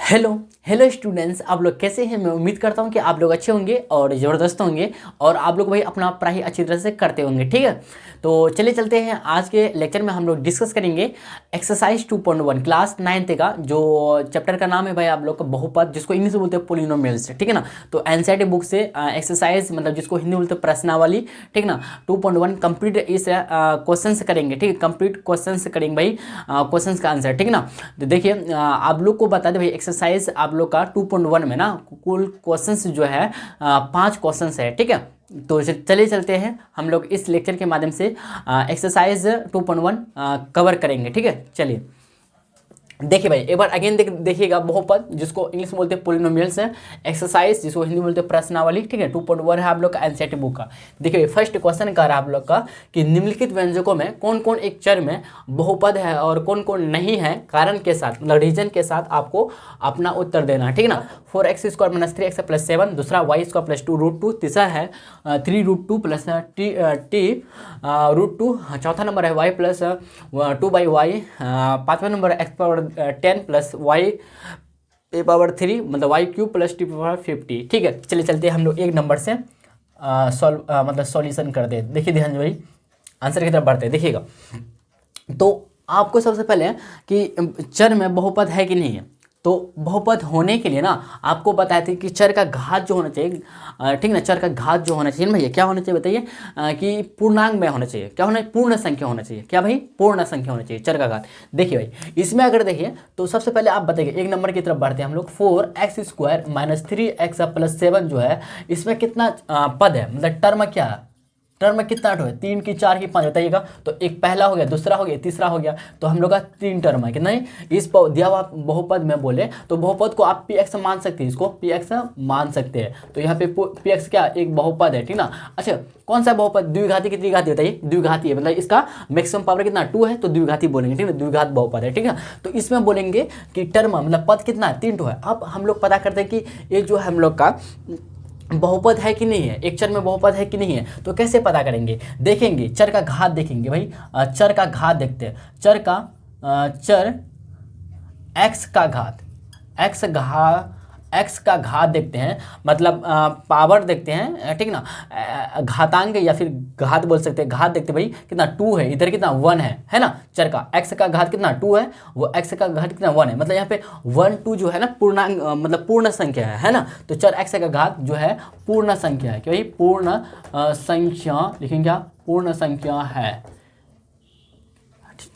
Hello hello students, आप लोग कैसे हैं। मैं उम्मीद करता हूं कि आप लोग अच्छे होंगे और ज़बरदस्त होंगे और आप लोग भाई अपना पढ़ाई अच्छी तरह से करते होंगे। ठीक है, तो चलिए चलते हैं। आज के लेक्चर में हम लोग डिस्कस करेंगे एक्सरसाइज 2.1 क्लास 9th का, जो चैप्टर का नाम है भाई आप लोग का बहुपद, जिसको इंग्लिश में बोलते हैं पोलिनोमियल्स। ठीक है ना, तो एनसीईआरटी बुक से एक्सरसाइज मतलब जिसको हिंदी में बोलते हैं प्रश्नावली, ठीक ना, 2.1 कंप्लीट इस क्वेश्चन करेंगे। ठीक है, कंप्लीट क्वेश्चन करेंगे भाई, क्वेश्चन का आंसर। ठीक ना, तो देखिए आप लोग को बता दें भाई, एक्सरसाइज आप लोग का 2.1 में ना कुल क्वेश्चंस जो है 5 क्वेश्चंस है। ठीक है, तो चलिए चलते हैं, हम लोग इस लेक्चर के माध्यम से एक्सरसाइज 2.1 कवर करेंगे। ठीक है, चलिए देखिए भाई एक बार अगेन देखिएगा, बहुपद जिसको इंग्लिश में बोलते हैं पोलिनोमियल्स है, एक्सरसाइज जिसको हिंदी में बोलते हैं प्रश्नावली। ठीक है, 2.1 है आप लोग का एनसीईआरटी बुक का। देखिए फर्स्ट क्वेश्चन कर रहा है आप लोग का कि निम्नलिखित व्यंजकों में कौन कौन एक चर में बहुपद है और कौन कौन नहीं है, कारण के साथ मतलब रीजन के साथ आपको अपना उत्तर देना है। ठीक है ना, 4x² - 3x + 7, दूसरा y² + 2√2, तीसरा है 3√2 + t √2, चौथा नंबर है y + 2/y, पाँचवा नंबर x⁻10 + y³ मतलब y³ + t⁻50। ठीक है, चलिए चलते हैं हम लोग एक नंबर से मतलब सॉल्यूशन कर दे। देखिए ध्यान भाई, आंसर की तरफ बढ़ते हैं। देखिएगा, तो आपको सबसे पहले कि चर में बहुपद है कि नहीं है, तो बहुपद होने के लिए ना आपको बताया था कि चर का घात जो होना चाहिए, ठीक ना, चर का घात जो होना चाहिए भैया क्या होना चाहिए बताइए, कि पूर्णांक में होना चाहिए। क्या होना है? पूर्ण संख्या होना चाहिए। क्या भाई? पूर्ण संख्या होना चाहिए चर का घात। देखिए भाई इसमें अगर देखिए तो सबसे पहले आप बताइए, एक नंबर की तरफ बढ़ते हैं हम लोग। 4x² - 3x + 7 जो है, इसमें कितना पद है, मतलब टर्म क्या है, टर्म कितना है? 3 की 4 की 5 बताइएगा। तो एक पहला हो गया, दूसरा हो गया, तीसरा हो गया, तो हम लोग का 3 टर्म है कि नहीं। इस दिया हुआ बहुपद में बोले तो बहुपद को आप px मान सकते हैं, इसको px मान सकते हैं। तो यहाँ पे px क्या एक बहुपद है, ठीक ना। अच्छा, कौन सा बहुपद? द्विघाती की त्रिघाती बताइए। द्विघाती है, मतलब इसका मैक्सिमम पावर कितना 2 है, तो द्विघाती बोलेंगे। ठीक है, द्विघात बहुपद है। ठीक है, तो इसमें बोलेंगे कि टर्म मतलब पद कितना है, 3 है। अब हम लोग पता करते हैं कि ये जो हम लोग का बहुपद है कि नहीं है, एक चर में बहुपद है कि नहीं है। तो कैसे पता करेंगे? देखेंगे चर का घात देखेंगे भाई, चर का घात देखते हैं। चर x का घात, x का घात देखते हैं, मतलब पावर देखते हैं। ठीक ना, घातांक या फिर घात बोल सकते हैं। घात देखते हैं भाई कितना 2 है, इधर कितना 1 है ना। चर का x का घात कितना 2 है, वो x का घात कितना 1 है, मतलब यहाँ पे 1 2 जो है ना पूर्णांक मतलब पूर्ण संख्या है ना। तो चर x का घात जो है पूर्ण संख्या है कि भाई पूर्ण संख्या लिखेंगे, क्या पूर्ण संख्या है।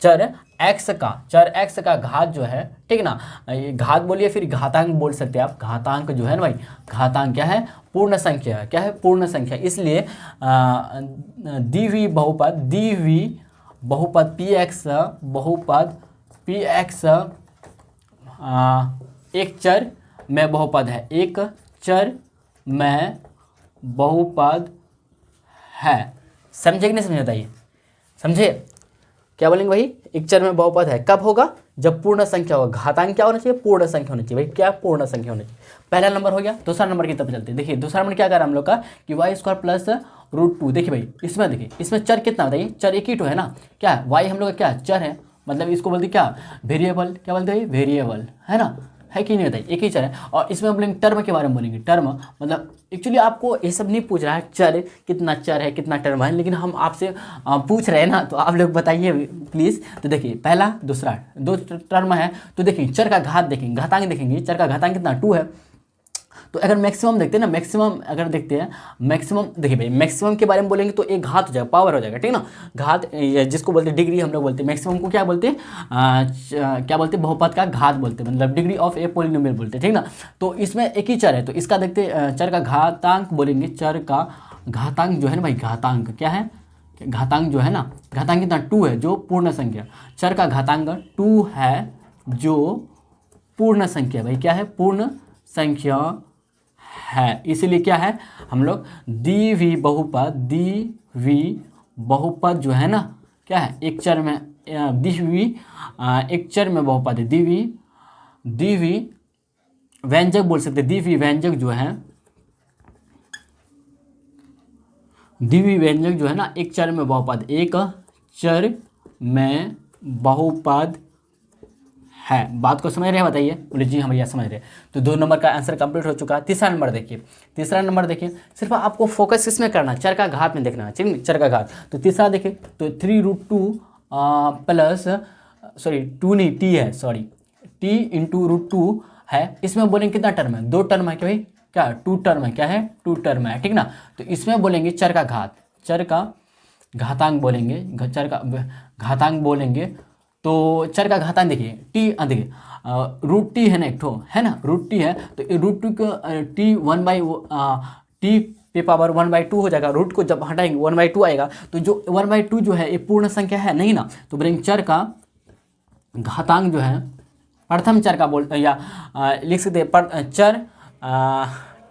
चर x का घात जो है, ठीक ना, ये घात बोलिए फिर घातांक बोल सकते हैं आप। घातांक जो है ना भाई, घातांक क्या है? पूर्ण संख्या है। क्या है? पूर्ण संख्या। इसलिए द्विवी बहुपद px बहुपद px एक चर में बहुपद है, एक चर में बहुपद है। समझे कि नहीं समझे बताइए? समझे? क्या बोलेंगे भाई? एक चर में बहुपद है कब होगा? जब पूर्ण संख्या होगा। घातांक क्या होना चाहिए? पूर्ण संख्या होनी चाहिए भाई। क्या? पूर्ण संख्या होनी चाहिए। पहला नंबर हो गया। दूसरा नंबर की तरफ चलते हैं। देखिए दूसरा नंबर क्या कर रहा है हम लोग का कि y² + √2। देखिए भाई इसमें देखिए, इसमें चर कितना बताइए? चर एक ही तो है ना। क्या है? y हम लोग का क्या चर है, मतलब इसको बोलते क्या? वेरिएबल। क्या बोलते हैं? वेरिएबल है ना, है कि नहीं बताइए? एक ही चर है। और इसमें बोलेंगे टर्म के बारे में बोलेंगे। टर्म मतलब एक्चुअली आपको ये सब नहीं पूछ रहा है चर कितना चर है कितना टर्म है, लेकिन हम आपसे पूछ रहे हैं ना, तो आप लोग बताइए प्लीज़। तो देखिए पहला दूसरा दो टर्म है, तो देखिए चर का घात देखेंगे, घातांक देखेंगे। चर का घातांक कितना 2 है। तो अगर मैक्सिमम देखते हैं ना, मैक्सिमम अगर देखते हैं, मैक्सिमम देखिए भाई मैक्सिमम के बारे में बोलेंगे तो एक घात हो जाएगा, पावर हो जाएगा। ठीक ना, घात जिसको बोलते हैं डिग्री हम लोग बोलते हैं। मैक्सिमम को क्या बोलते हैं? क्या बोलते हैं? बहुपद का घात बोलते हैं, मतलब डिग्री ऑफ ए पोलिनोमियल बोलते हैं। ठीक ना, तो इसमें एक ही चर है, तो इसका देखते चर का घातांक बोलेंगे। चर का घातांक जो है ना भाई, घातांक क्या है? घातांक जो है ना, घातांक कितना 2 है, जो पूर्ण संख्या। चर का घातांक 2 है जो पूर्ण संख्या भाई। क्या है? पूर्ण संख्या है। इसलिए क्या है, हम लोग द्विवी बहुपद जो है ना, क्या है? एक चर में एक चर में बहुपद है। द्विवी व्यंजक बोल सकते हैं। द्विवी व्यंजक जो है, द्विवी व्यंजक जो है ना, एक चर में बहुपद, एक चर में बहुपद है। बात को समझ रहे हैं, बताइए। बोले जी हम भैया समझ रहे हैं। तो 2 नंबर का आंसर कंप्लीट हो चुका है। तीसरा नंबर देखिए, तीसरा नंबर देखिए, सिर्फ आपको फोकस किसमें करना है, चर का घात में देखना है, ठीक है, चर का घात। तो तीसरा देखिए, तो 3√2 प्लस सॉरी 2 नहीं टी है, सॉरी टी इंटू √2 है। इसमें बोलेंगे कितना टर्म है, 2 टर्म है कि भाई, क्या 2 टर्म है, क्या है 2 टर्म है, ठीक ना। तो इसमें बोलेंगे चर का घात, चर का घातांक बोलेंगे, चर का घातांक बोलेंगे। तो चर का घातांक देखिए टी, देखिए √t है ना, एक ठो है ना, √t है। तो √2 को टी 1/टी पे पावर 1/2 हो जाएगा। रूट को जब हटाएंगे 1/2 आएगा। तो जो 1/2 जो है ये पूर्ण संख्या है नहीं ना, तो बोलेंगे चर का घातांक जो है प्रथम चर का बोल या लिख सकते हैं चर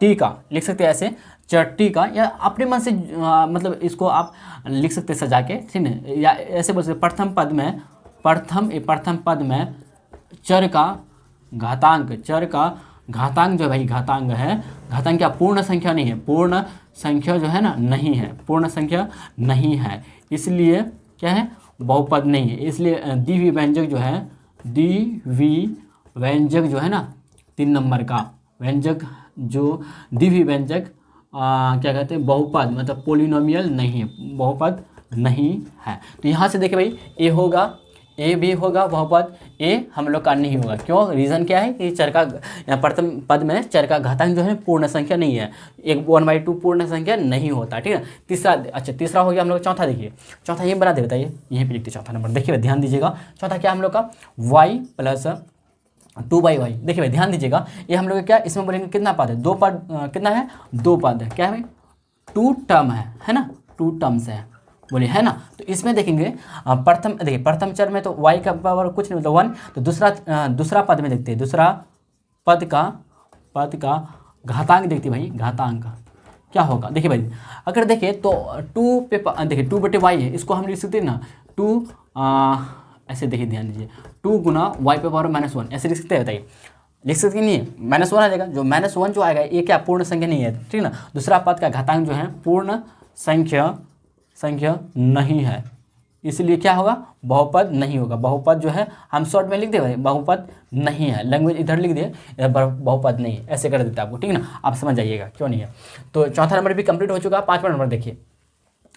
टी का, लिख सकते हैं ऐसे चर टी का, या अपने मन से मतलब इसको आप लिख सकते हैं सजा के, ठीक है, या ऐसे बोल सकते प्रथम पद में, प्रथम पद में चर का घातांक, चर का घातांक जो भाई घातांक है, घातांक क्या पूर्ण संख्या नहीं है, पूर्ण संख्या जो है ना नहीं है, पूर्ण संख्या नहीं है, इसलिए क्या है बहुपद नहीं है। इसलिए द्विवी व्यंजक जो है, द्विवी व्यंजक जो है ना 3 नंबर का व्यंजक, जो द्विवी व्यंजक क्या कहते हैं बहुपद, मतलब पोलिनोमियल नहीं है, बहुपद नहीं है। तो यहाँ से देखिए भाई ए होगा, ए भी होगा बहुपद, ए हम लोग का नहीं होगा। क्यों, रीज़न क्या है कि चर का प्रथम पद में चर का घातांक जो है पूर्ण संख्या नहीं है, एक 1/2 पूर्ण संख्या नहीं होता, ठीक है। तीसरा, अच्छा तीसरा हो गया हम लोग। चौथा देखिए, चौथा ये बना दे, बताइए यहीं पे लिखते चौथा नंबर, देखिए ध्यान दीजिएगा। चौथा क्या हम लोग का y प्लस 2/y, देखिए भाई ध्यान दीजिएगा, ये हम लोग क्या इसमें बोलेंगे कितना पद है, 2 पद, कितना है 2 पद है, क्या है भाई 2 टर्म है ना, 2 टर्म्स है बोले, है ना। तो इसमें देखेंगे प्रथम, देखिए प्रथम चर में तो y का पावर कुछ नहीं मतलब 1। तो दूसरा पद में देखते हैं, दूसरा पद का घातांक देखते हैं भाई, घातांक क्या होगा। देखिए भाई अगर देखें तो 2 पे देखिए 2/y है, इसको हम लिख सकते हैं ना 2 ऐसे, देखिए ध्यान दीजिए 2 गुना y पे पावर -1 ऐसे लिख सकते हैं, बताइए लिख सकते नहीं है, -1 आ जाएगा। जो -1 जो आएगा ये क्या पूर्ण संख्या नहीं है, ठीक है ना। दूसरा पद का घातांक जो है पूर्ण संख्या नहीं है, इसलिए क्या होगा बहुपद नहीं होगा। बहुपद जो है हम शॉर्ट में लिख दे भाई, बहुपद नहीं है, लैंग्वेज इधर लिख दे, बहुपद नहीं है ऐसे कर देता आपको, ठीक है ना। आप समझ जाइएगा क्यों नहीं है। तो चौथा नंबर भी कंप्लीट हो चुका। 5वां नंबर देखिए,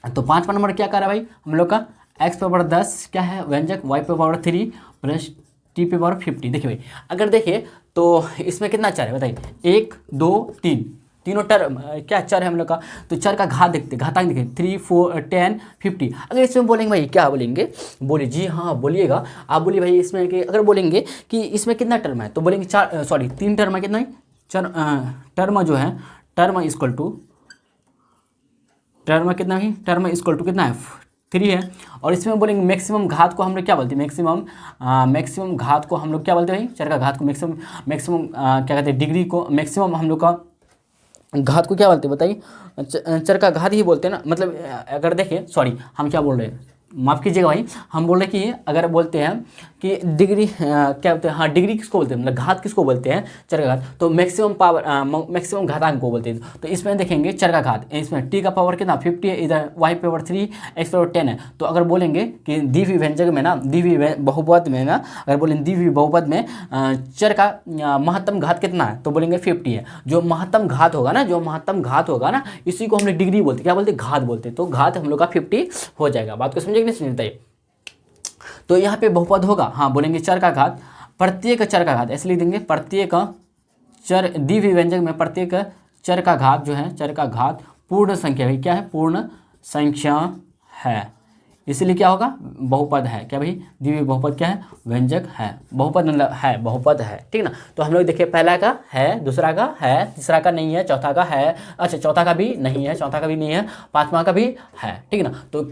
तो 5वां नंबर क्या कर रहा है भाई हम लोग का, x पे पावर 10 क्या है व्यंजक, y पे पावर 3 प्लस t पे पावर 50। देखिए भाई अगर देखिए तो इसमें कितना चर है बताइए, 1 2 3, तीनों टर्म क्या चर है हम लोग का। तो चर का घात देखते, घातांक देखिए 3 4 10 50। अगर इसमें बोलेंगे भाई क्या बोलेंगे, बोले जी हाँ बोलिएगा आप, बोलिए भाई इसमें कि अगर बोलेंगे कि इसमें कितना टर्म है, तो बोलेंगे 3 टर्म है, कितना है टर्म जो है, टर्म इक्वल टू कितना है 3 है। और इसमें बोलेंगे मैक्सिमम घात को हम लोग क्या बोलते हैं, मैक्सिमम घात को हम लोग क्या बोलते हैं, चर का घात को मैक्सिमम क्या कहते हैं, डिग्री को मैक्सिमम हम लोग का घात को क्या बोलते हैं बताइए, चर का घात ही बोलते हैं ना। मतलब अगर देखिए सॉरी हम क्या बोल रहे हैं, माफ़ कीजिएगा भाई, हम बोल रहे हैं कि अगर बोलते हैं कि डिग्री क्या बोलते हैं, हाँ डिग्री किसको बोलते हैं, मतलब घात किसको बोलते हैं, चर का घात, तो मैक्सिमम पावर मैक्सिमम घातांक को बोलते हैं। तो इसमें देखेंगे चर का घात, इसमें टी का पावर कितना 50 है, इधर y पावर 3 x पावर 10 है। तो अगर बोलेंगे कि द्विवी व्यंजक में ना, द्विवी बहुपद में ना, अगर बोलेंगे द्विवी बहुपद में चर का महत्तम घात कितना है, तो बोलेंगे 50 है। जो महत्तम घात होगा ना, इसी को हम लोग डिग्री बोलते हैं, क्या बोलते हैं घात बोलते हैं। तो घात हम लोग का 50 हो जाएगा। बात को समझे नहीं समझता है। तो यहाँ पे बहुपद होगा, हाँ बोलेंगे चर का घात, प्रत्येक चर का घात ऐसे लिख देंगे, प्रत्येक चर द्विवी व्यंजक में प्रत्येक चर का घात जो है, चर का घात पूर्ण संख्या भाई, क्या है पूर्ण संख्या है, इसलिए क्या होगा बहुपद है। क्या भाई द्विवी बहुपद क्या है, व्यंजक है, बहुपद मतलब है, बहुपद है, ठीक ना। तो हम लोग देखिए पहला का है, दूसरा का है, तीसरा का नहीं है, चौथा का है, अच्छा चौथा का भी नहीं है, पांचवा का भी है, ठीक ना। तो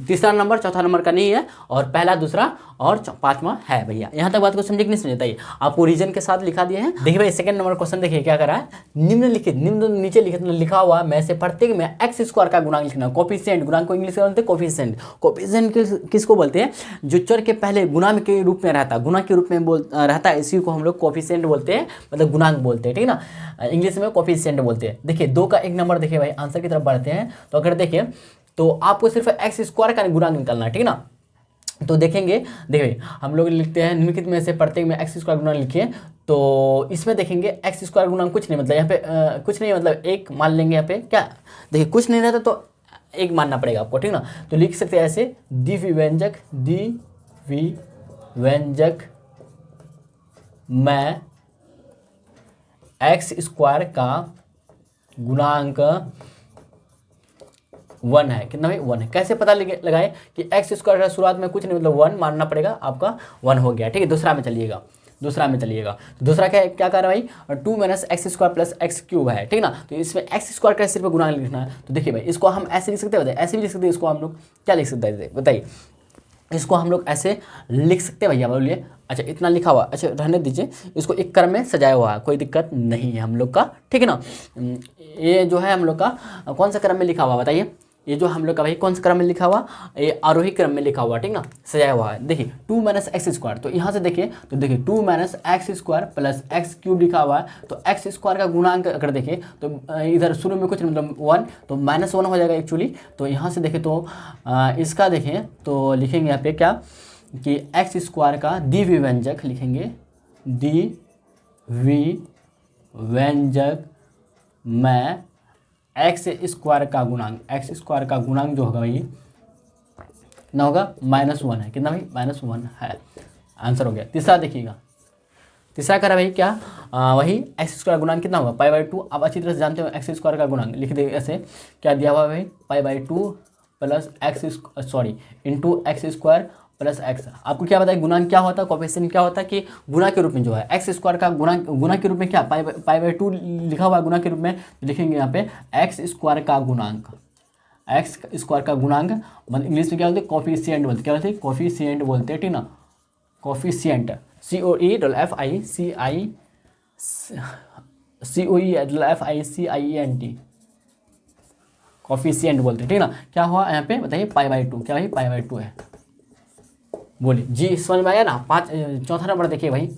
तीसरा नंबर चौथा नंबर का नहीं है, और पहला दूसरा और पांचवा है भैया। यहाँ तक बात को समझे कि नहीं समझता है, आपको रीजन के साथ लिखा दिए हैं। देखिए भाई सेकंड नंबर क्वेश्चन देखिए क्या कर रहा है, निम्नलिखित नीचे लिखा हुआ में से प्रत्येक में x स्क्वायर का गुणांक लिखना। कोफिशिएंट, गुणांक को इंग्लिश में बोलते हैं कोफिशिएंट। कोफिशिएंट किसको बोलते हैं, जो चर के पहले गुणांक के रूप में रहता है, गुणा के रूप में रहता है, इसी को हम लोग कोफिशिएंट बोलते हैं, मतलब गुणांक बोलते हैं, ठीक ना, इंग्लिश में कोफिशिएंट बोलते हैं। देखिए 2 का 1 नंबर देखिए भाई, आंसर की तरफ बढ़ते हैं। तो अगर देखिए तो आपको सिर्फ x स्क्वायर का गुणांक निकालना है, ठीक ना। तो देखेंगे, देखिए हम लोग लिखते हैं निम्नलिखित में से प्रत्येक में एक्स स्क्वायर गुना लिखिए। तो इसमें देखेंगे एक्स स्क्वायर गुना कुछ नहीं, मतलब यहाँ पे कुछ नहीं, मतलब एक मान लेंगे यहाँ पे क्या, देखिए कुछ नहीं रहता तो एक मानना पड़ेगा आपको, ठीक ना। तो लिख सकते हैं ऐसे, द्विव्यंजक में एक्स स्क्वायर का गुणांक 1 है। कितना भाई 1 है। कैसे पता लगाए कि एक्स स्क्वायर का शुरुआत में कुछ नहीं, मतलब 1 मानना पड़ेगा, आपका 1 हो गया, ठीक है। दूसरा में चलिएगा, तो दूसरा क्या क्या कर रहा है भाई, 2 minus x square plus x cube है, ठीक ना। तो इसमें एक्स स्क्वायर का सिर्फ गुणा लिखना है। तो देखिए भाई, इसको हम ऐसे लिख सकते हैं, ऐसे भी लिख सकते हैं। इसको हम लोग क्या लिख सकते हैं बताइए, इसको हम लोग ऐसे लिख सकते हैं भैया, बोलिए। अच्छा इतना लिखा हुआ, अच्छा रहने दीजिए, इसको एक क्रम में सजाया हुआ है, कोई दिक्कत नहीं है हम लोग का, ठीक है ना। ये जो है हम लोग का कौन सा क्रम में लिखा हुआ बताइए, ये जो हम लोग का भाई कौन सा क्रम में लिखा हुआ, ये आरोही क्रम में लिखा हुआ, ठीक ना, सजाया हुआ है। देखिए 2 माइनस एक्स स्क्वायर, तो यहाँ से देखिए, तो देखिए 2 minus x square plus x cube लिखा हुआ है। तो एक्स स्क्वायर का गुणांक अगर देखें तो इधर शुरू में कुछ मतलब 1, तो -1 हो जाएगा एक्चुअली। तो यहाँ से देखें तो इसका देखें तो लिखेंगे यहाँ पे क्या कि एक्स स्क्वायर का द्विव्यंजक लिखेंगे, द्विव्यंजक में एक्स स्क्वायर का गुणांक जो होगा भाई कितना होगा, -1 है। कितना भाई, -1 है। आंसर हो गया। तीसरा देखिएगा, तीसरा करा भाई क्या, वही एक्स स्क्वायर गुणांक कितना होगा, π/2। आप अच्छी तरह से जानते हो एक्स स्क्वायर का गुणांक लिख दे ऐसे, क्या दिया हुआ है भाई, π/2 plus into x square plus x. आपको क्या बताया गुणांक क्या होता है, कोफिशिएंट क्या होता है कि गुणा के रूप में जो है एक्स स्क्वायर का गुणा के रूप में क्या π/2 लिखा हुआ है गुणा के रूप में। तो लिखेंगे यहाँ पे एक्स स्क्वायर का गुणांक, मतलब इंग्लिश में क्या बोलते हैं, कोफिशिएंट बोलते, क्या बोलते हैं, कोफिशिएंट बोलते हैं, ठीक ना। कोफिशिएंट COEFICIENT कोफिशिएंट बोलते हैं, ठीक ना। क्या हुआ यहाँ पे बताइए, π/2, क्या भाई π/2 है। बोलिए जी, समझ में आया ना। चौथा नंबर देखिए भाई,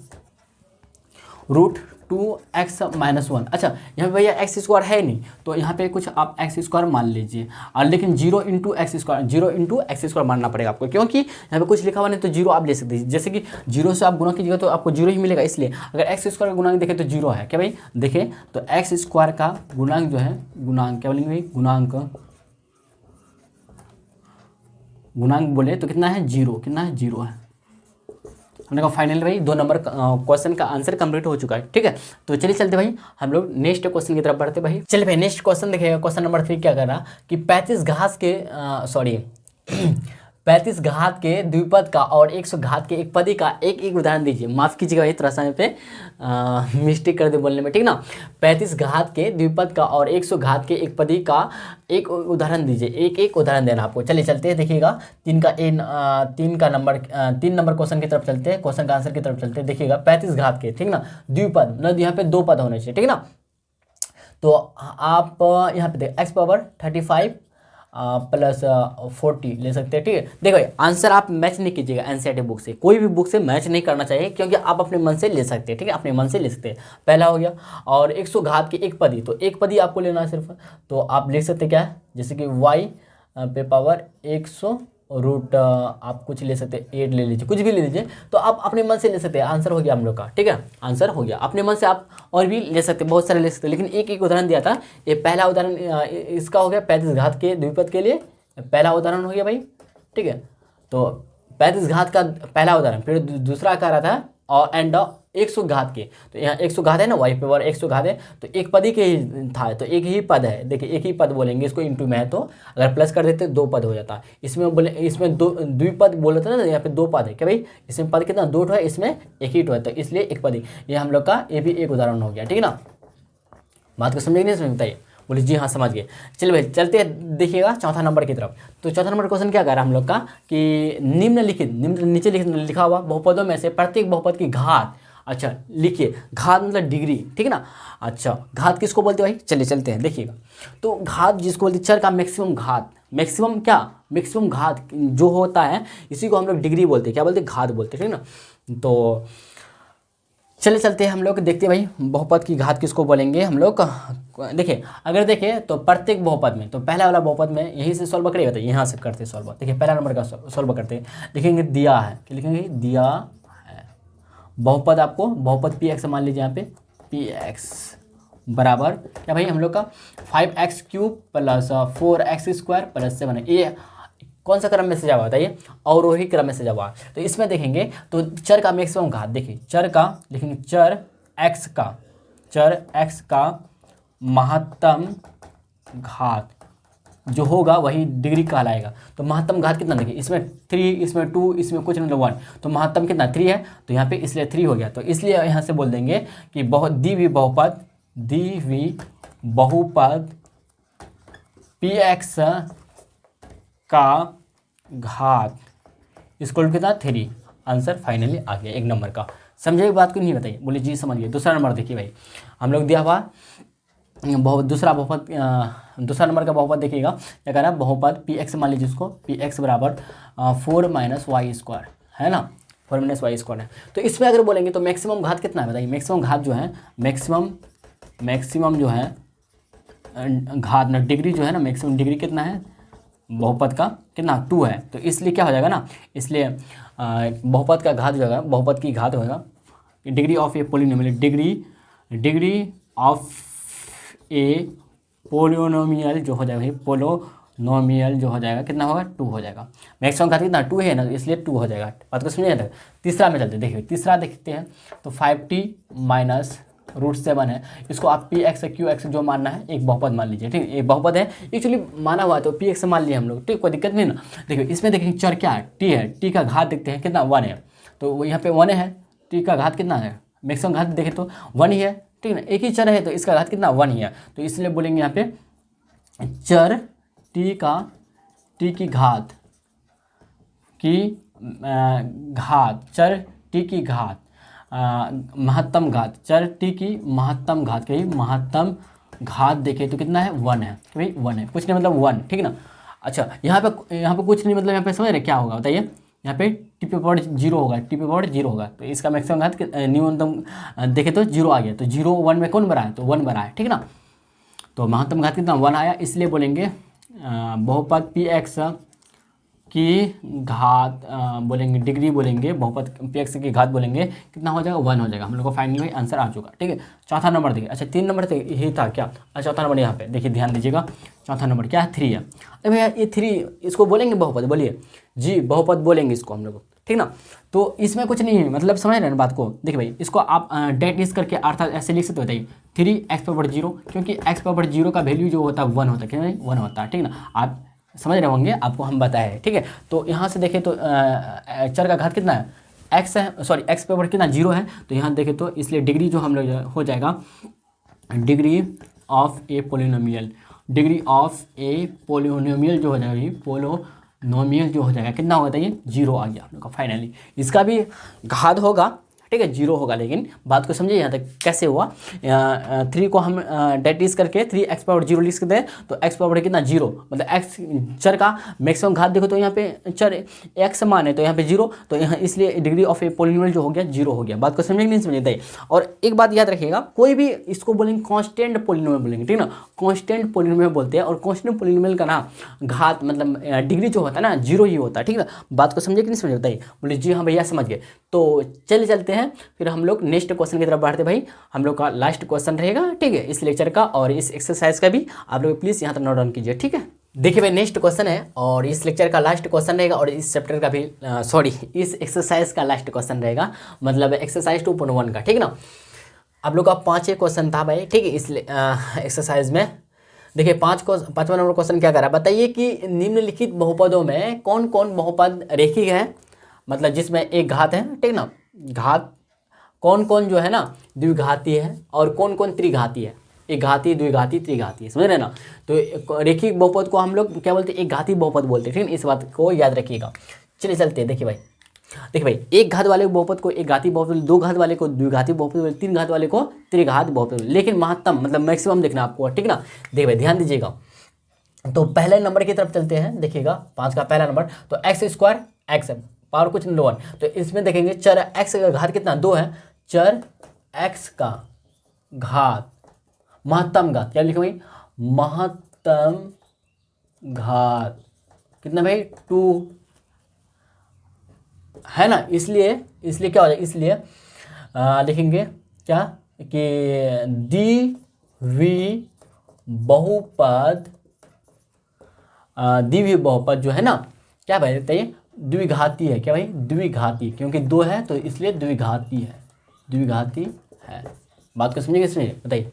√2x - 1। अच्छा यहाँ पे भैया एक्स स्क्वायर है नहीं, तो यहाँ पे कुछ आप एक्स स्क्वायर मान लीजिए, और लेकिन 0 इंटू एक्स स्क्वायर मानना पड़ेगा आपको, क्योंकि यहाँ पे कुछ लिखा हुआ नहीं तो 0 आप ले सकते हैं। जैसे कि 0 से आप गुणा कीजिएगा तो आपको 0 ही मिलेगा, इसलिए अगर एक्स स्क्वायर का गुणांक देखें तो 0 है। क्या भाई देखें तो एक्स स्क्वायर का गुणांक जो है, गुणांक क्या बोलेंगे भाई, गुणांक बोले तो कितना है, 0। कितना है, 0 है। हमने कहा फाइनल भाई 2 नंबर क्वेश्चन का आंसर कंप्लीट हो चुका है, ठीक है। तो चलिए चलते भाई हम लोग नेक्स्ट क्वेश्चन की तरफ बढ़ते भाई। चलिए भाई नेक्स्ट क्वेश्चन देखिएगा, क्वेश्चन नंबर 3 क्या कर रहा कि 35 घात के द्विपद का और 100 घात के एक पदी का एक उदाहरण दीजिए। माफ़ कीजिएगा भाई, थोड़ा सा यहाँ पे मिस्टेक कर दे बोलने में, ठीक ना। 35 घात के द्विपद का और 100 घात के एक पदी का एक उदाहरण दीजिए, एक उदाहरण देना आपको। चलिए चलते हैं, देखिएगा 3 नंबर क्वेश्चन की तरफ चलते हैं, क्वेश्चन का आंसर की तरफ चलते हैं। देखिएगा 35 घात के, ठीक ना, द्विपद मतलब यहाँ पे 2 पद होने चाहिए, ठीक ना। तो आप यहाँ पे देख x⁻35 प्लस 40 ले सकते हैं, ठीक है। देखो आंसर आप मैच नहीं कीजिएगा एनसीईआरटी बुक से, कोई भी बुक से मैच नहीं करना चाहिए, क्योंकि आप अपने मन से ले सकते हैं, ठीक है, अपने मन से ले सकते हैं। पहला हो गया। और 100 घात की एक पदी, तो एक पदी आपको लेना है सिर्फ, तो आप लिख सकते क्या है, जैसे कि y पे पावर 100 रूट आप कुछ ले सकते हैं, 8 ले लीजिए, कुछ भी ले लीजिए, तो आप अपने मन से ले सकते हैं। आंसर हो गया हम लोग का, ठीक है, आंसर हो गया। अपने मन से आप और भी ले सकते हैं, बहुत सारे ले सकते हैं, लेकिन एक उदाहरण दिया था। ये पहला उदाहरण इसका हो गया 35 घात के द्विपद के लिए, पहला उदाहरण हो गया भाई, ठीक है। तो 35 घात का पहला उदाहरण, फिर दूसरा कह रहा था और एंड 100 घात के, तो यहाँ 100 घात है ना, y पे पावर 100 घात है, तो एक पद ही के ही था, तो एक ही पद है। देखिए एक ही पद बोलेंगे इसको, इंटू में है तो अगर प्लस कर देते 2 पद हो जाता है। इसमें द्विपद बोल रहे थे ना, यहाँ पे 2 पद है। क्या भाई इसमें पद कितना, 2 है, इसमें एक ही है, तो इसलिए एक पद ही। ये हम लोग का ये भी एक उदाहरण हो गया, ठीक है ना। बात को समझे नहीं, समझ बताइए, बोले जी हाँ समझ गए। चलिए भाई चलते हैं, देखिएगा चौथा नंबर की तरफ। तो चौथा नंबर क्वेश्चन क्या कर रहा है हम लोग का कि नीचे लिखा हुआ बहुपदों में से प्रत्येक बहुपद की घात, अच्छा लिखिए, घात मतलब डिग्री, ठीक है ना। अच्छा घात किसको बोलते हैं भाई, चलिए चलते हैं, देखिएगा। तो घात जिसको बोलते हैं चर का मैक्सिमम घात, मैक्सिमम घात जो होता है इसी को हम लोग डिग्री बोलते हैं, क्या बोलते हैं, घात बोलते हैं, ठीक है ना। तो चले चलते हैं हम लोग, देखते हैं भाई बहुपद की घात किसको बोलेंगे हम लोग। देखिए अगर देखें तो प्रत्येक बहुपद में, तो पहला वाला बहुपद में यहीं से सॉल्व करेगा, तो यहाँ से करते सॉल्व। देखिए पहला नंबर का सॉल्व करते हैं, लिखेंगे दिया है, क्या लिखेंगे, दिया है। बहुपद आपको बहुपद पी एक्स मान लीजिए, यहाँ पे पी एक्स बराबर क्या भाई हम लोग का 5x³ प्लस 4x² प्लस 7। ये कौन सा क्रम में से जावा बताइए, और वही क्रम में से जावा। तो इसमें देखेंगे तो चर का मैक्सिमम घात, देखिए चर का लिखेंगे, चर x का महत्तम घात जो होगा वही डिग्री कहलाएगा। तो महत्तम घात कितना, देखिए इसमें 3, इसमें 2, इसमें कुछ नहीं 1, तो महत्तम कितना 3 है, तो यहाँ पे इसलिए 3 हो गया। तो इसलिए यहाँ से बोल देंगे कि द्विवीय बहुपद px का घात इसको कितना 3। आंसर फाइनली आ गया 1 नंबर का। समझे बात को नहीं बताइए, बोले जी समझ गए। दूसरा नंबर देखिए भाई, हम लोग दिया हुआ दूसरा नंबर का बहुपद देखिएगा, क्या कह रहा है, बहुपद px मान लीजिए इसको, px बराबर 4 - y² है ना, 4 - y² है। तो इसमें अगर बोलेंगे तो मैक्सिमम घात कितना है बताइए, मैक्सिमम घात जो है, मैक्सिमम जो है घात ना डिग्री जो है ना, मैक्सिमम डिग्री कितना है बहुपद का, कितना 2 है। तो इसलिए क्या हो जाएगा ना, इसलिए बहुपद का घात जो है, बहुपद की घात होगा degree of A polynomial, degree of A polynomial जो हो जाएगा, पोलिनोमियल जो हो जाएगा कितना होगा 2 हो जाएगा। मैक्सिमम घात कितना 2 है ना, इसलिए 2 हो जाएगा। बात को समझिए ना। तीसरा में चलते, देखिए तीसरा देखते हैं तो 5t - √7 है। इसको आप px qx जो मानना है एक बहुपद मान लीजिए, ठीक है, एक बहुपद है एक्चुअली माना हुआ है, तो px मान लिए हम लोग, ठीक, कोई दिक्कत नहीं ना। देखिए इसमें देखेंगे चर क्या है, t है, t का घात देखते हैं कितना 1 है, तो यहाँ पे 1 है, t का घात कितना है, मैक्सिमम घात देखें तो 1 ही है, ठीक है ना, एक ही चर है तो इसका घात कितना 1 ही है। तो इसलिए बोलेंगे यहाँ पे चर t की घात चर t की घात महत्तम घात, चर t की महत्तम घात, कहीं महत्तम घात देखें तो कितना है 1 है, भाई 1 है, कुछ नहीं मतलब 1, ठीक है ना। अच्छा यहाँ पे कुछ नहीं मतलब यहाँ पे समझ रहे क्या होगा बताइए, यहाँ पे t पे पावर 0 होगा, t पे पावर 0 होगा, तो इसका मैक्सिमम घात न्यूनतम देखे तो 0 आ गया, तो 0 1 में कौन बड़ा है, तो 1 बड़ा है, ठीक है ना। तो महत्तम घात कितना 1 आया, इसलिए बोलेंगे बहुपद px की घात बोलेंगे, डिग्री बोलेंगे, बहुपद px की घात बोलेंगे कितना हो जाएगा 1 हो जाएगा। हम लोग को फाइनली आंसर आ चुका, ठीक है। चौथा नंबर देखिए, अच्छा 3 नंबर यही था क्या, अच्छा चौथा नंबर यहाँ पे देखिए, ध्यान दीजिएगा, चौथा नंबर क्या है 3 है। अरे भैया ये 3 इसको बोलेंगे बहुपद, बोलिए जी बहुपद बोलेंगे इसको हम लोग, ठीक ना। तो इसमें कुछ नहीं है, मतलब समझ रहे हैं बात को। देखिए भाई इसको आप डेट इस करके अर्थात ऐसे लिख सकते हो, बताइए 3x⁻0, क्योंकि x⁻0 का वैल्यू जो होता है 1 होता है, क्या 1 होता है, ठीक ना, आप समझ रहे होंगे, आपको हम बताए, ठीक है। तो यहाँ से देखें तो चर का घात कितना है x है, सॉरी x पे कितना 0 है, तो यहाँ देखें तो इसलिए डिग्री जो हम लोग हो जाएगा degree of A polynomial, degree of A polynomial जो हो जाएगा, पोलिनोमियल जो हो जाएगा कितना होगा बताइए 0 आ गया आप लोग का फाइनली। इसका भी घात होगा, ठीक है 0 होगा, लेकिन बात को समझिए यहाँ तक कैसे हुआ। 3 को हम डेटिस करके 3x⁻0 लिख सकते हैं, तो x पावर कितना 0, मतलब x चर का मैक्सिमम घात देखो तो यहाँ पे चर x मान है, तो यहाँ पे 0, तो यहाँ इसलिए डिग्री ऑफ ए पोलिनोमियल जो हो गया 0 हो गया। बात को समझे नहीं समझते। और एक बात याद रखिएगा, कोई भी इसको बोलेंगे कांस्टेंट पोलिनोमियल बोलेंगे, ठीक है ना, कांस्टेंट पोलिनोमियल बोलते हैं। और कांस्टेंट पोलिनोमियल का ना घात मतलब डिग्री जो होता है ना 0 ही होता है, ठीक है ना। बात को समझे कि नहीं समझे बताइए, बोले जी हाँ भैया समझ गए। तो चलते हैं फिर हम लोग नेक्स्ट क्वेश्चन की तरफ बढ़ते। भाई हम लोग का लास्ट क्वेश्चन रहेगा, ठीक है, इस लेक्चर का और इस एक्सरसाइज का भी आप लोग प्लीज यहाँ तक नोट डाउन कीजिए, ठीक है। देखिए भाई नेक्स्ट क्वेश्चन है और इस लेक्चर का लास्ट क्वेश्चन रहेगा और इस चैप्टर का भी इस एक्सरसाइज का लास्ट क्वेश्चन रहेगा, मतलब एक्सरसाइज 2.1 का, ठीक है ना। आप लोग का 5 क्वेश्चन था भाई, ठीक है, इस एक्सरसाइज में। देखिए 5वां नंबर क्वेश्चन क्या करा, बताइए कि निम्नलिखित बहुपदों में कौन कौन बहुपद रेखिक है, मतलब जिसमें एक घात है, ठीक ना, घात कौन कौन जो है ना द्विघाती है और कौन कौन त्रिघाती है, एक घाती द्विघाती त्रिघाती, समझ रहे ना। तो रेखिक बहुपद को हम लोग क्या बोलते हैं, एक घाती बहुपद बोलते हैं, ठीक है, इस बात को याद रखिएगा। चलिए चलते हैं। देखिए भाई एक घात वाले बहुपद को एक घाती बहुपद, 2 घात वाले को द्विघाती बहुपद, 3 घात वाले को त्रिघात बहुपद, लेकिन महत्तम मतलब मैक्सिमम देखना आपको, ठीक ना। देखिए भाई ध्यान दीजिएगा, तो पहले नंबर की तरफ चलते हैं। देखिएगा 5 का पहला नंबर, तो x² x पावर कुछ नहीं 1, तो इसमें देखेंगे चर x का घात कितना 2 है, चर एक्स का घात महत्तम घात, क्या लिखो भाई, महत्तम घात कितना भाई 2 है ना। इसलिए क्या हो जाएगा, इसलिए लिखेंगे क्या कि द्विवी बहुपद द्विवी बहुपद जो है ना, क्या भाई बताइए, द्विघाती है। क्या भाई, द्विघाती, क्योंकि 2 है तो इसलिए द्विघाती है, द्विघाती है। बात को समझिए इसमें, बताइए,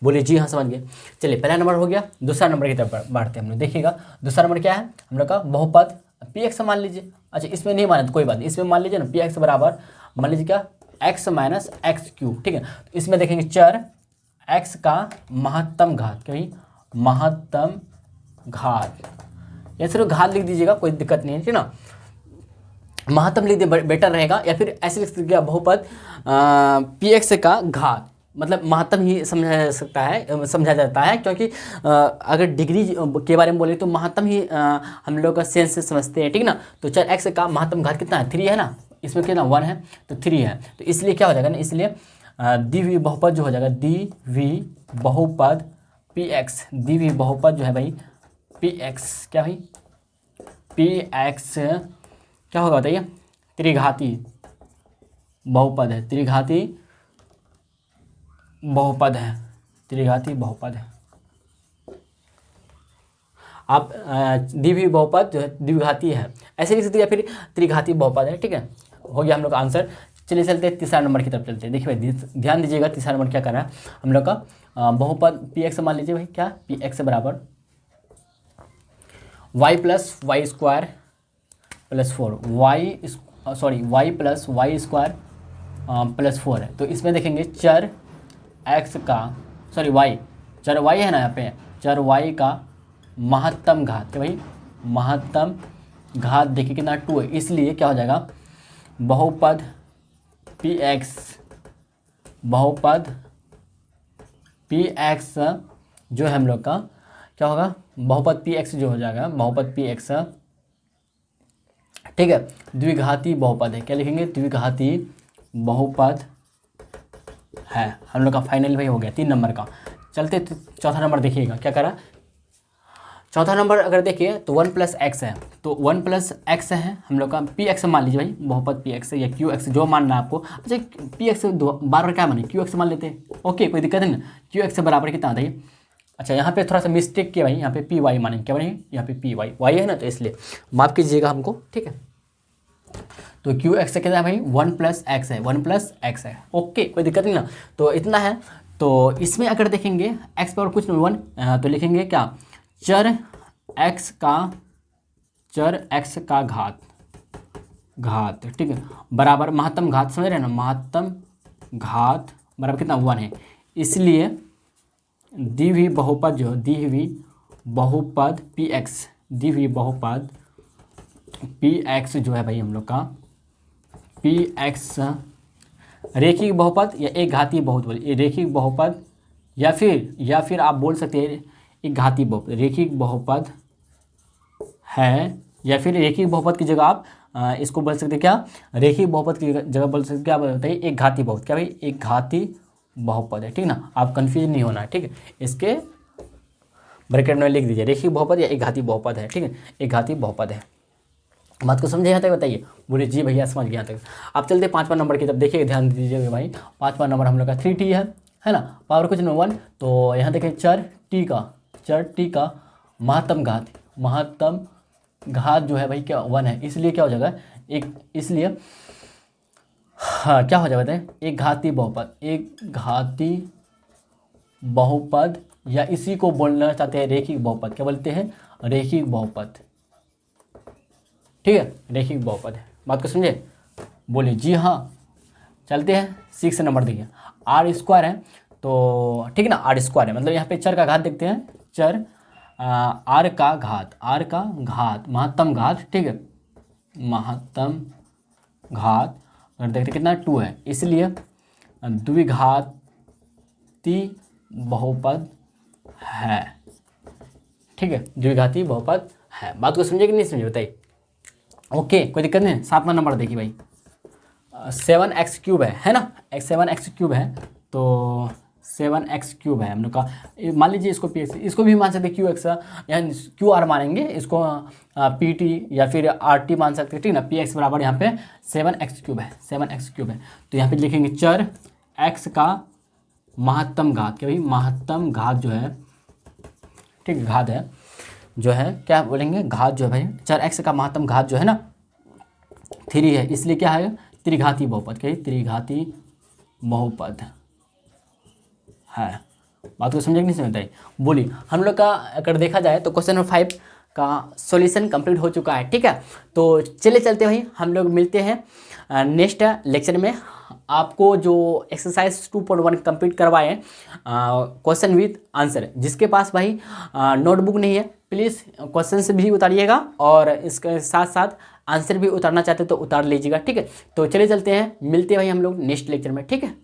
बोलिए जी हाँ समझ गए। चलिए पहला नंबर हो गया, दूसरा नंबर की तरफ बढ़ते हैं हम लोग। देखिएगा दूसरा नंबर क्या है हम लोग का, बहुपद पी एक्स मान लीजिए। अच्छा इसमें नहीं माने तो कोई बात नहीं, इसमें मान लीजिए ना पी एक्स बराबर मान लीजिए क्या, एक्स माइनस एक्स क्यूब, ठीक है। तो इसमें देखेंगे चर एक्स का महत्तम घात, क्या भाई, महत्तम घात, या सिर्फ घात लिख दीजिएगा, कोई दिक्कत नहीं है, ठीक ना। महत्तम लिख दिए बेटर रहेगा, या फिर ऐसे लिख दीजिएगा बहुपद पी एक्स का घात, मतलब महत्तम ही समझा सकता है, समझा जाता है, क्योंकि अगर डिग्री के बारे में बोले तो महत्तम ही हम लोग का सेंस से समझते हैं, ठीक ना। तो चल एक्स का महत्तम घात कितना है, 3 है ना, इसमें कितना 1 है तो 3 है, तो इसलिए क्या हो जाएगा ना, इसलिए द्विवी बहुपद जो हो जाएगा, द्विवी बहुपद पी एक्स, द्विवी बहुपद जो है भाई पी एक्स, क्या भाई पी एक्स क्या होगा बताइए, त्रिघाती बहुपद है, त्रिघाती बहुपद है, त्रिघाती बहुपद है। आप द्विवी बहुपद जो है द्विघाती है ऐसे लिख सकते हैं, या फिर त्रिघाती बहुपद है, ठीक है। हो गया हम लोग का आंसर। चलिए चलते हैं तीसरा नंबर की तरफ चलते हैं। देखिए भाई ध्यान दीजिएगा, तीसरा नंबर क्या कर रहा है हम लोग का, बहुपद पी एक्स मान लीजिए भाई, क्या पी एक्स बराबर y plus y square plus 4, y plus y square plus 4 है। तो इसमें देखेंगे चर एक्स का वाई, चर वाई है ना, यहाँ पे चर वाई का महत्तम घात, क्या भाई महत्तम घात देखिए कितना 2 है, इसलिए क्या हो जाएगा, बहुपद पी एक्स, बहुपद पी एक्स जो है हम लोग का क्या होगा, बहुपद पी एक्स जो हो जाएगा, बहुपद पी एक्स, ठीक है, द्विघाती बहुपद है। क्या लिखेंगे, द्विघाती बहुपद है हम लोग का। फाइनल भाई हो गया 3 नंबर का। चलते चौथा नंबर देखिएगा क्या करा। चौथा नंबर अगर देखिए तो 1 प्लस एक्स है, तो 1 प्लस एक्स है हम लोग का, पी एक्स मान लीजिए भाई, बहुपद पी एक्स या क्यू एक्स जो मानना है आपको। अच्छा पी एक्स बार क्या माने, क्यू एक्स मान लेते हैं, ओके कोई दिक्कत नहीं ना। क्यू एक्स बराबर कितना आता है, अच्छा यहाँ पे थोड़ा सा मिस्टेक किया भाई, यहाँ पे पी वाई माने, क्या बने यहाँ पे पी वाई है ना, तो इसलिए माफ़ कीजिएगा हमको, ठीक है। तो क्यू एक्स कितना है भाई, 1 प्लस एक्स है, 1 प्लस एक्स है, ओके कोई दिक्कत नहीं ना। तो इतना है, तो इसमें अगर देखेंगे एक्स पर कुछ नहीं 1, तो लिखेंगे क्या, चर एक्स का घात, ठीक है, बराबर महत्तम घात, समझ रहे हैं ना, महत्तम घात बराबर कितना 1 है, इसलिए द्विवी बहुपद जो द्विवी बहुपद पी एक्स, द्विवी बहुपद पी एक्स जो है भाई हम लोग का, पी एक्स रेखिक बहुपद या एक घातीय बहुपद, ये रेखिक बहुपद या फिर आप बोल सकते हैं एक घातीय बहुपद, रेखिक बहुपद है, या फिर रेखिक बहुपद की जगह आप इसको बोल सकते हैं क्या, रेखिक बहुपद की जगह बोल सकते हैं क्या, बताइए एक घातीय बहुपद, क्या भाई एक घातीय बहुपद है, ठीक ना, आप कंफ्यूज नहीं होना है, ठीक है। इसके ब्रैकेट में लिख दीजिए रेखिक बहुपद या एक घातीय बहुपद है, ठीक है, एक घातीय बहुपद है। बात को समझे यहाँ तक, बताइए, बोले जी भैया समझ गया यहाँ तक। आप चलते 5वां नंबर की तरफ, देखिए ध्यान दीजिएगा भाई, 5वां नंबर हम लोग का 3t है ना, पावर कुछ नहीं 1, तो यहाँ देखिए चर टी का महत्तम घात जो है भाई क्या 1 है, इसलिए क्या हो जाएगा एक, इसलिए हाँ क्या हो जाएगा बताएं, एक घातीय बहुपद या इसी को बोलना चाहते हैं रेखिक बहुपद, क्या बोलते हैं रेखिक बहुपद, ठीक है, रेखिक बहुपद है। बात को समझे, बोलिए जी हाँ। चलते हैं 6 नंबर, देखिए आर स्क्वायर है, तो ठीक है ना, आर स्क्वायर है, मतलब यहाँ पे चर का घात देखते हैं, चर आर का घात महत्तम घात, ठीक है, महत्तम घात अगर देखते कितना 2 है, इसलिए द्विघाती बहुपद है, ठीक है, द्विघाती बहुपद है। बात को समझे कि नहीं समझे, बताइए, ओके कोई दिक्कत नहीं। 7वां नंबर देखिए भाई, 7x³ है ना, 7x³ है, तो 7x³ है हम लोग का। मान लीजिए इसको px, इसको भी मान सकते हैं qx, यहाँ qr मानेंगे, इसको pt या फिर rt मान सकते हैं, ठीक ना। px बराबर यहाँ पे 7x³ है, 7x³ है। तो यहाँ पे लिखेंगे चर x का महत्तम घात, क्या भाई महत्तम घात जो है, ठीक है, घात है जो है, क्या बोलेंगे घात जो है भाई, चर x का महत्तम घात जो है ना 3 है, इसलिए क्या है त्रिघाती बहुपद, क्या त्रिघाती बहुपद है। बात को समझे कि नहीं समझता है? बोलिए, हम लोग का अगर देखा जाए तो क्वेश्चन नंबर 5 का सॉल्यूशन कंप्लीट हो चुका है, ठीक है। तो चले चलते भाई, हम लोग मिलते हैं नेक्स्ट लेक्चर में। आपको जो एक्सरसाइज 2.1 कंप्लीट करवाएं क्वेश्चन विद आंसर, जिसके पास भाई नोटबुक नहीं है प्लीज़ क्वेश्चन से भी उतारिएगा, और इसके साथ साथ आंसर भी उतारना चाहते तो उतार लीजिएगा, ठीक है। तो चले चलते हैं, मिलते हैं भाई हम लोग नेक्स्ट लेक्चर में, ठीक है।